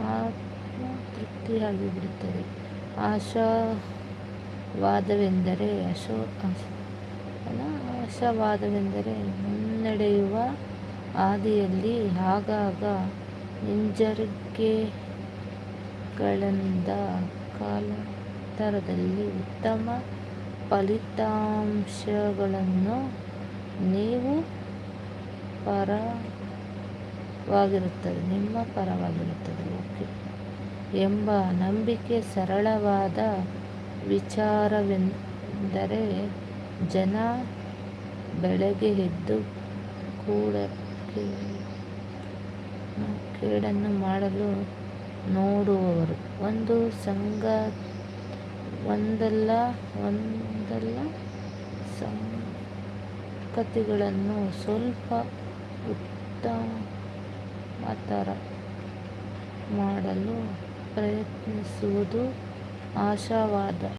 ಆತ್ಮ ತೃಪ್ತಿಯಾಗಿ ಬಿಡುತ್ತದೆ. ಆಶಾವಾದವೆಂದರೆ ಮುನ್ನಡೆಯುವ ಹಾದಿಯಲ್ಲಿ ಆಗಾಗ ಹಿಂಜರಿಕೆಗಳಿಂದ ಕಾಲಾಂತರದಲ್ಲಿ ಉತ್ತಮ ಫಲಿತಾಂಶಗಳನ್ನು ನಿಮ್ಮ ಪರವಾಗಿರುತ್ತದೆ ಎಂಬ ನಂಬಿಕೆ. ಸರಳವಾದ ವಿಚಾರವೆಂದರೆ ಜನ ಬೆಳಗ್ಗೆ ಎದ್ದು ಕೇಡನ್ನು ಮಾಡಲು ನೋಡುವವರು ಒಂದಲ್ಲ ಸಂಗತಿಗಳನ್ನು ಸ್ವಲ್ಪ ಉತ್ತಮತರ ಮಾಡಲು ಪ್ರಯತ್ನಿಸುವುದು ಆಶಾವಾದ.